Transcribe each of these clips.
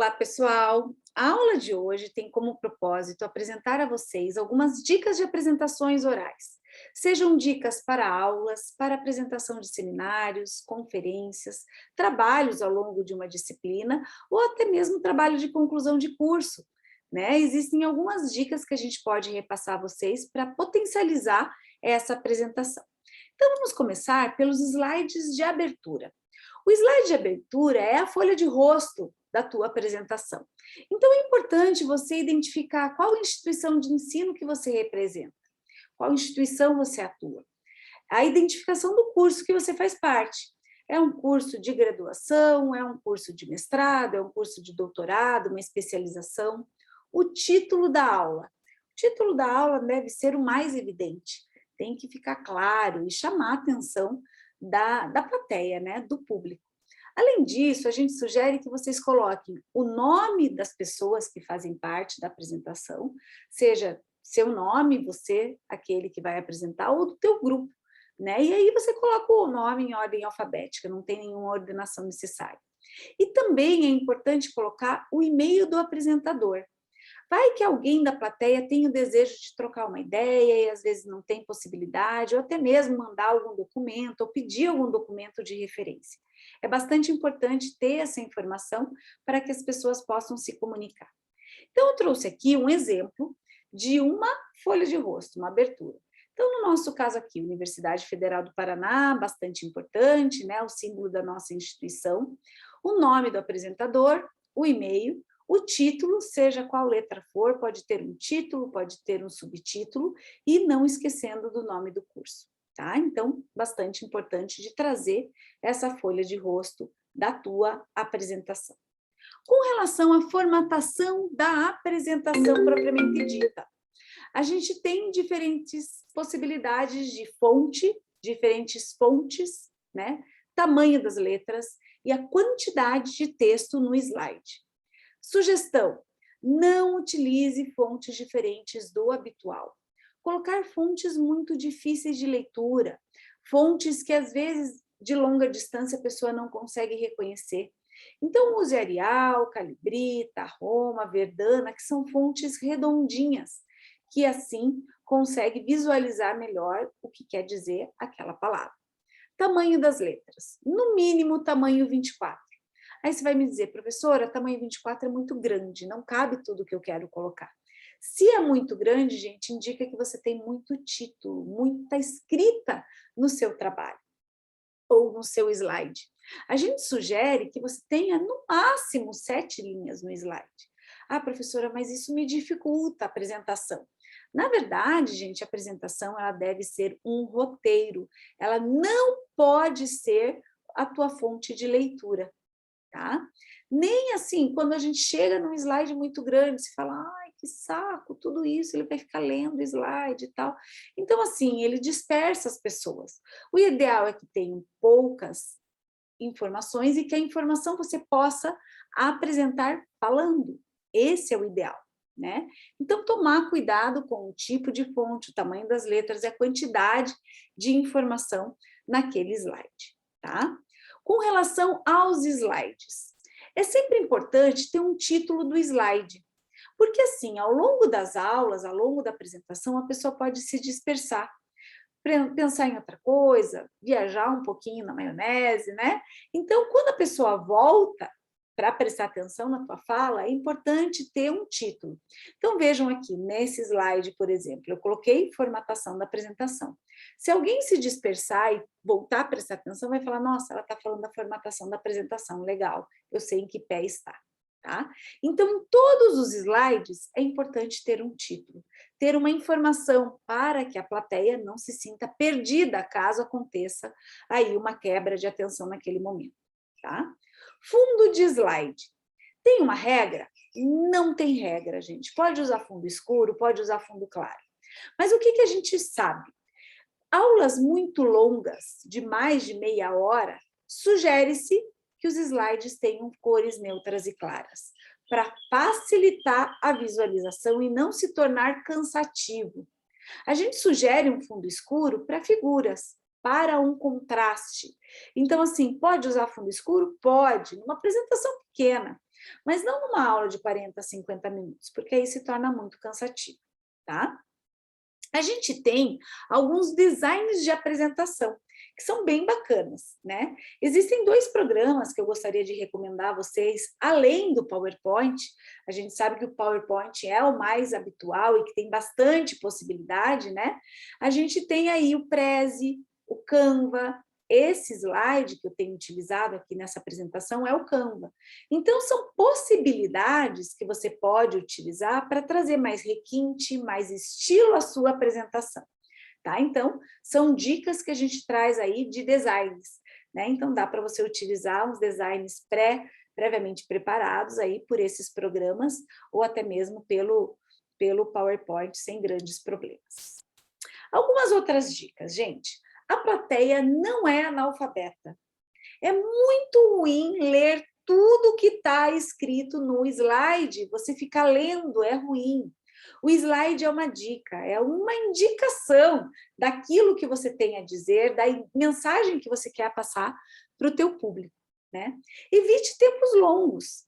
Olá, pessoal! A aula de hoje tem como propósito apresentar a vocês algumas dicas de apresentações orais. Sejam dicas para aulas, para apresentação de seminários, conferências, trabalhos ao longo de uma disciplina ou até mesmo trabalho de conclusão de curso. Existem algumas dicas que a gente pode repassar a vocês para potencializar essa apresentação. Então, vamos começar pelos slides de abertura. O slide de abertura é a folha de rosto da tua apresentação. Então, é importante você identificar qual instituição de ensino que você representa, qual instituição você atua. A identificação do curso que você faz parte. É um curso de graduação, é um curso de mestrado, é um curso de doutorado, uma especialização. O título da aula. O título da aula deve ser o mais evidente. Tem que ficar claro e chamar a atenção da plateia, do público. Além disso, a gente sugere que vocês coloquem o nome das pessoas que fazem parte da apresentação, seja seu nome, você, aquele que vai apresentar, ou do teu grupo, E aí você coloca o nome em ordem alfabética, não tem nenhuma ordenação necessária. E também é importante colocar o e-mail do apresentador. Vai que alguém da plateia tem o desejo de trocar uma ideia e às vezes não tem possibilidade, ou até mesmo mandar algum documento, ou pedir algum documento de referência. É bastante importante ter essa informação para que as pessoas possam se comunicar. Então, eu trouxe aqui um exemplo de uma folha de rosto, uma abertura. Então, no nosso caso aqui, Universidade Federal do Paraná, bastante importante, o símbolo da nossa instituição, o nome do apresentador, o e-mail, o título, seja qual letra for, pode ter um título, pode ter um subtítulo, e não esquecendo do nome do curso, tá? Então, bastante importante de trazer essa folha de rosto da tua apresentação. Com relação à formatação da apresentação propriamente dita, a gente tem diferentes possibilidades de fonte, diferentes fontes, tamanho das letras e a quantidade de texto no slide. Sugestão: não utilize fontes diferentes do habitual. Colocar fontes muito difíceis de leitura, fontes que às vezes de longa distância a pessoa não consegue reconhecer. Então use Arial, Calibrita, Roma, Verdana, que são fontes redondinhas, que assim consegue visualizar melhor o que quer dizer aquela palavra. Tamanho das letras, no mínimo tamanho 24. Aí você vai me dizer, professora, tamanho 24 é muito grande, não cabe tudo que eu quero colocar. Se é muito grande, gente, indica que você tem muito título, muita escrita no seu trabalho ou no seu slide. A gente sugere que você tenha no máximo 7 linhas no slide. Ah, professora, mas isso me dificulta a apresentação. Na verdade, gente, a apresentação ela deve ser um roteiro. Ela não pode ser a tua fonte de leitura. Tá? Nem assim, quando a gente chega num slide muito grande, se fala, ai, que saco, tudo isso, ele vai ficar lendo o slide e tal. Então, assim, ele dispersa as pessoas. O ideal é que tenham poucas informações e que a informação você possa apresentar falando. Esse é o ideal, Então, tomar cuidado com o tipo de fonte, o tamanho das letras e a quantidade de informação naquele slide, tá? Com relação aos slides, é sempre importante ter um título do slide, porque assim, ao longo das aulas, ao longo da apresentação, a pessoa pode se dispersar, pensar em outra coisa, viajar um pouquinho na maionese, Então, quando a pessoa volta para prestar atenção na tua fala, é importante ter um título. Então, vejam aqui, nesse slide, por exemplo, eu coloquei formatação da apresentação. Se alguém se dispersar e voltar a prestar atenção, vai falar, nossa, ela está falando da formatação da apresentação, legal, eu sei em que pé está, tá? Então, em todos os slides, é importante ter um título, ter uma informação para que a plateia não se sinta perdida, caso aconteça aí uma quebra de atenção naquele momento, tá? Fundo de slide. Tem uma regra? Não tem regra, gente. Pode usar fundo escuro, pode usar fundo claro. Mas o que a gente sabe? Aulas muito longas, de mais de meia hora, sugere-se que os slides tenham cores neutras e claras, para facilitar a visualização e não se tornar cansativo. A gente sugere um fundo escuro para figuras, para um contraste. Então, assim, pode usar fundo escuro? Pode, numa apresentação pequena. mas não numa aula de 40, 50 minutos, porque aí se torna muito cansativo, tá? A gente tem alguns designs de apresentação, que são bem bacanas, né? Existem 2 programas que eu gostaria de recomendar a vocês, além do PowerPoint. A gente sabe que o PowerPoint é o mais habitual e que tem bastante possibilidade, né? A gente tem aí o Prezi, o Canva. Esse slide que eu tenho utilizado aqui nessa apresentação é o Canva. Então, são possibilidades que você pode utilizar para trazer mais requinte, mais estilo à sua apresentação, tá? Então, são dicas que a gente traz aí de designs, né? Então, dá para você utilizar uns designs previamente preparados aí por esses programas, ou até mesmo pelo PowerPoint, sem grandes problemas. Algumas outras dicas, gente. A plateia não é analfabeta. É muito ruim ler tudo que está escrito no slide. Você ficar lendo é ruim. O slide é uma dica, é uma indicação daquilo que você tem a dizer, da mensagem que você quer passar para o teu público, né? Evite tempos longos.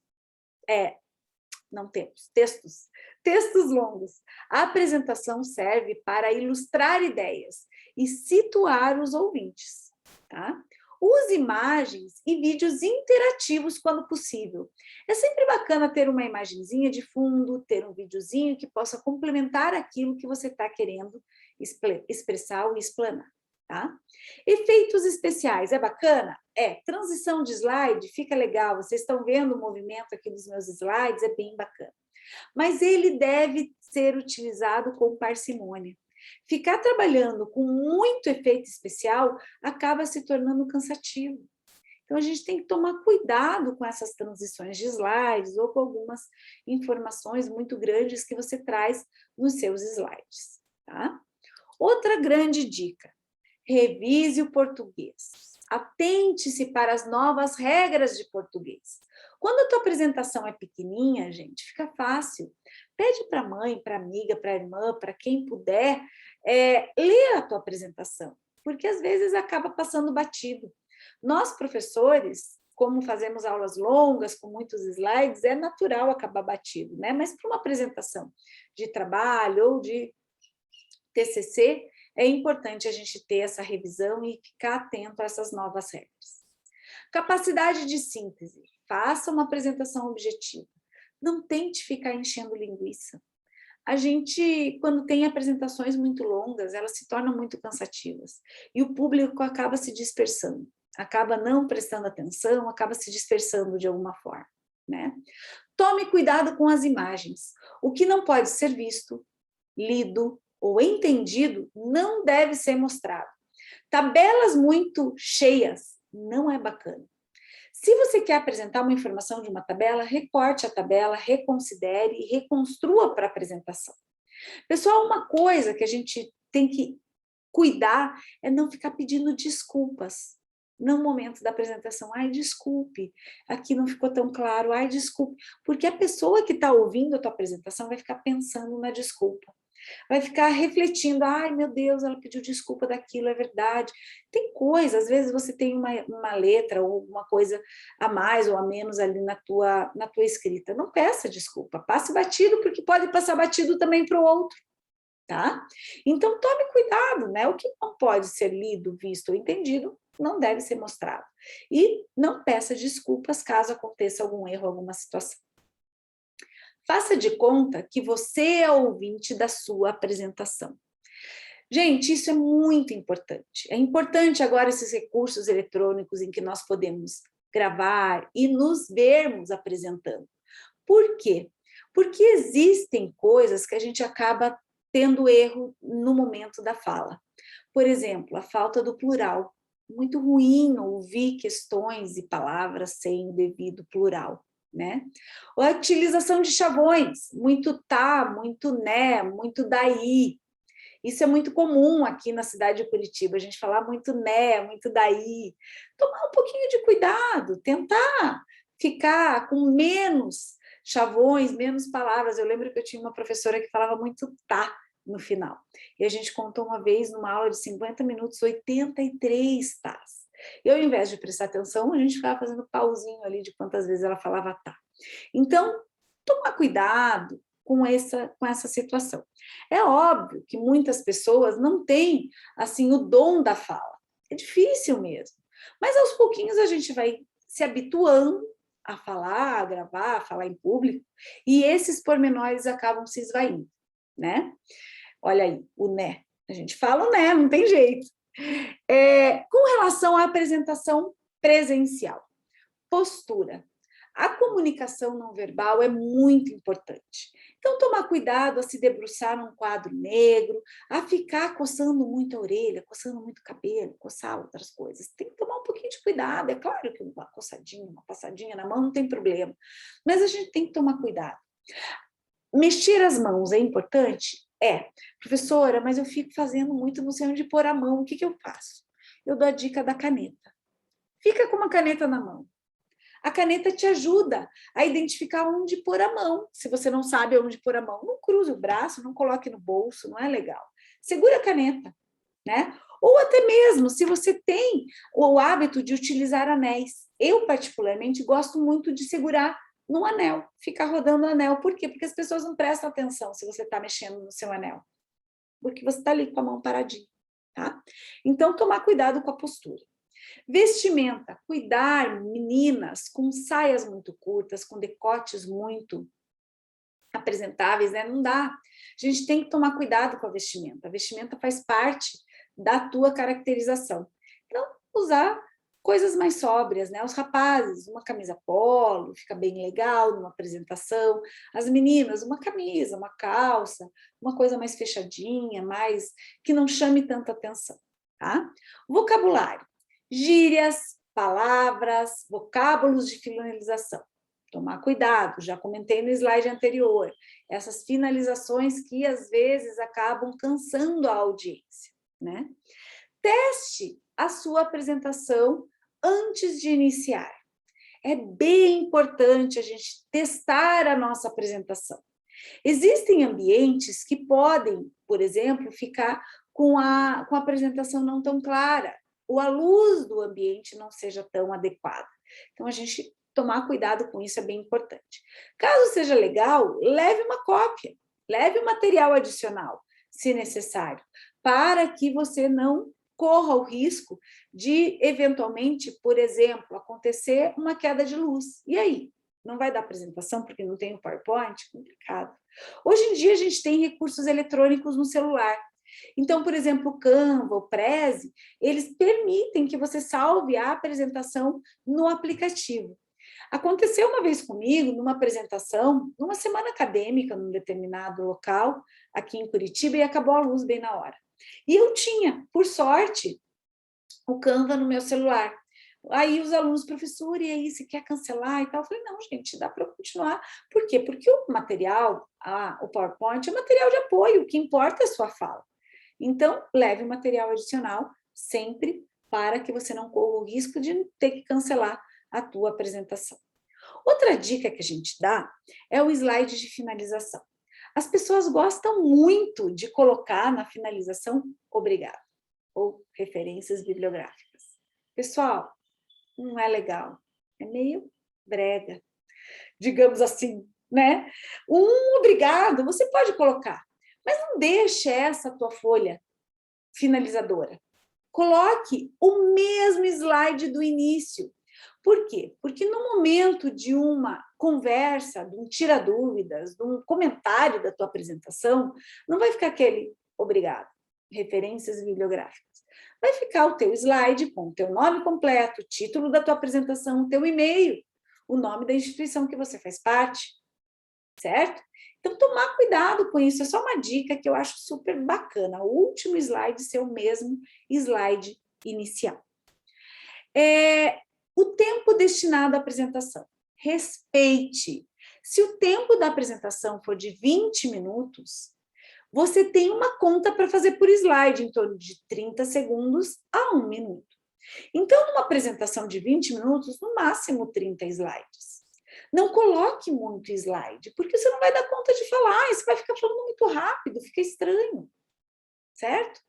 Não tempos, textos longos. A apresentação serve para ilustrar ideias e situar os ouvintes, tá? Use imagens e vídeos interativos quando possível. É sempre bacana ter uma imagenzinha de fundo, ter um videozinho que possa complementar aquilo que você está querendo expressar ou explanar, tá? Efeitos especiais, é bacana? Transição de slide, fica legal, vocês estão vendo o movimento aqui dos meus slides, é bem bacana. Mas ele deve ser utilizado com parcimônia. Ficar trabalhando com muito efeito especial acaba se tornando cansativo. Então, a gente tem que tomar cuidado com essas transições de slides ou com algumas informações muito grandes que você traz nos seus slides, tá? Outra grande dica: revise o português. Atente-se para as novas regras de português. Quando a tua apresentação é pequenininha, gente, fica fácil. Pede para a mãe, para a amiga, para a irmã, para quem puder, ler a tua apresentação, porque às vezes acaba passando batido. Nós, professores, como fazemos aulas longas, com muitos slides, é natural acabar batido, né? Mas para uma apresentação de trabalho ou de TCC, é importante a gente ter essa revisão e ficar atento a essas novas regras. Capacidade de síntese. Faça uma apresentação objetiva. Não tente ficar enchendo linguiça. A gente, quando tem apresentações muito longas, elas se tornam muito cansativas. E o público acaba se dispersando, acaba não prestando atenção, acaba se dispersando de alguma forma, né? Tome cuidado com as imagens. O que não pode ser visto, lido ou entendido não deve ser mostrado. Tabelas muito cheias não é bacana. Se você quer apresentar uma informação de uma tabela, recorte a tabela, reconsidere e reconstrua para a apresentação. Pessoal, uma coisa que a gente tem que cuidar é não ficar pedindo desculpas no momento da apresentação. Ai, desculpe, aqui não ficou tão claro, ai, desculpe. Porque a pessoa que está ouvindo a tua apresentação vai ficar pensando na desculpa. Vai ficar refletindo, ai meu Deus, ela pediu desculpa daquilo, é verdade. Tem coisa, às vezes você tem uma letra ou alguma coisa a mais ou a menos ali na tua escrita. Não peça desculpa, passe batido, porque pode passar batido também para o outro, tá? Então tome cuidado, né? O que não pode ser lido, visto ou entendido não deve ser mostrado. E não peça desculpas caso aconteça algum erro, alguma situação. Faça de conta que você é ouvinte da sua apresentação. Gente, isso é muito importante. É importante agora esses recursos eletrônicos em que nós podemos gravar e nos vermos apresentando. Por quê? Porque existem coisas que a gente acaba tendo erro no momento da fala. Por exemplo, a falta do plural. Muito ruim ouvir questões e palavras sem o devido plural, né? Ou a utilização de chavões, muito tá, muito né, muito daí. Isso é muito comum aqui na cidade de Curitiba, a gente falar muito né, muito daí. Tomar um pouquinho de cuidado, tentar ficar com menos chavões, menos palavras. Eu lembro que eu tinha uma professora que falava muito tá no final. E a gente contou uma vez, numa aula de 50 minutos, 83 tás. E ao invés de prestar atenção, a gente ficava fazendo pauzinho ali de quantas vezes ela falava tá. Então, tomar cuidado com essa situação. É óbvio que muitas pessoas não têm, assim, o dom da fala. É difícil mesmo. Mas, aos pouquinhos, a gente vai se habituando a falar, a gravar, a falar em público, e esses pormenores acabam se esvaindo, né? Olha aí, o né. A gente fala o né, não tem jeito. Com relação à apresentação presencial, postura. A comunicação não verbal é muito importante. Então, tomar cuidado a se debruçar num quadro negro, a ficar coçando muito a orelha, coçando muito o cabelo, coçar outras coisas. Tem que tomar um pouquinho de cuidado. É claro que uma coçadinha, uma passadinha na mão não tem problema, mas a gente tem que tomar cuidado. Mexer as mãos é importante? É. Professora, mas eu fico fazendo muito, não sei onde pôr a mão. O que eu faço? Eu dou a dica da caneta. Fica com uma caneta na mão. A caneta te ajuda a identificar onde pôr a mão. Se você não sabe onde pôr a mão, não cruze o braço, não coloque no bolso, não é legal. Segura a caneta, né? Ou até mesmo, se você tem o hábito de utilizar anéis. Eu, particularmente, gosto muito de segurar no anel, ficar rodando o anel. Por quê? Porque as pessoas não prestam atenção se você está mexendo no seu anel. Porque você está ali com a mão paradinha, tá? Então, tomar cuidado com a postura. Vestimenta, cuidar, meninas, com saias muito curtas, com decotes muito apresentáveis, né? Não dá. A gente tem que tomar cuidado com a vestimenta. A vestimenta faz parte da tua caracterização. Então, usar coisas mais sóbrias, né? Os rapazes, uma camisa polo, fica bem legal numa apresentação. As meninas, uma camisa, uma calça, uma coisa mais fechadinha, mais que não chame tanta atenção, tá? Vocabulário. Gírias, palavras, vocábulos de finalização. Tomar cuidado, já comentei no slide anterior, essas finalizações que às vezes acabam cansando a audiência, né? Teste a sua apresentação antes de iniciar. É bem importante a gente testar a nossa apresentação. Existem ambientes que podem, por exemplo, ficar com a apresentação não tão clara, ou a luz do ambiente não seja tão adequada. Então, a gente tomar cuidado com isso é bem importante. Caso seja legal, leve uma cópia, leve um material adicional, se necessário, para que você não corra o risco de, eventualmente, por exemplo, acontecer uma queda de luz. E aí? Não vai dar apresentação porque não tem o PowerPoint? Complicado. Hoje em dia, a gente tem recursos eletrônicos no celular. Então, por exemplo, o Canva, o Prezi, eles permitem que você salve a apresentação no aplicativo. Aconteceu uma vez comigo, numa apresentação, numa semana acadêmica, num determinado local, aqui em Curitiba, e acabou a luz bem na hora. E eu tinha, por sorte, o Canva no meu celular. Aí os alunos, professor, e aí, você quer cancelar e tal? Eu falei, não, gente, dá para continuar. Por quê? Porque o material, o PowerPoint, é material de apoio, o que importa é a sua fala. Então, leve o material adicional sempre para que você não corra o risco de ter que cancelar a tua apresentação. Outra dica que a gente dá é o slide de finalização. As pessoas gostam muito de colocar na finalização obrigado, ou referências bibliográficas. Pessoal, não é legal, é meio brega, digamos assim, né? Um obrigado você pode colocar, mas não deixe essa tua folha finalizadora. Coloque o mesmo slide do início. Por quê? Porque no momento de uma conversa, de um tira-dúvidas, de um comentário da tua apresentação, não vai ficar aquele obrigado, referências bibliográficas. Vai ficar o teu slide com o teu nome completo, o título da tua apresentação, o teu e-mail, o nome da instituição que você faz parte, certo? Então, tomar cuidado com isso, é só uma dica que eu acho super bacana. O último slide ser o mesmo slide inicial. O tempo destinado à apresentação. Respeite. Se o tempo da apresentação for de 20 minutos, você tem uma conta para fazer por slide, em torno de 30 segundos a 1 minuto. Então, numa apresentação de 20 minutos, no máximo 30 slides. Não coloque muito slide, porque você não vai dar conta de falar, você vai ficar falando muito rápido, fica estranho, certo?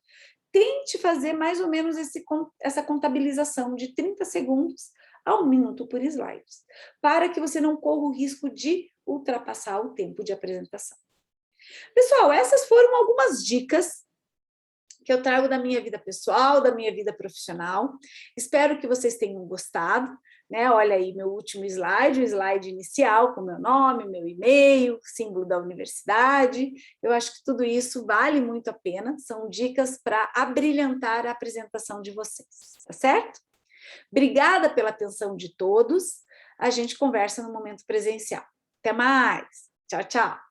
Tente fazer mais ou menos essa contabilização de 30 segundos a 1 minuto por slides, para que você não corra o risco de ultrapassar o tempo de apresentação. Pessoal, essas foram algumas dicas que eu trago da minha vida pessoal, da minha vida profissional. Espero que vocês tenham gostado, né? Olha aí meu último slide, o slide inicial com meu nome, meu e-mail, símbolo da universidade. Eu acho que tudo isso vale muito a pena, são dicas para abrilhantar a apresentação de vocês, tá certo? Obrigada pela atenção de todos. A gente conversa no momento presencial. Até mais. Tchau, tchau.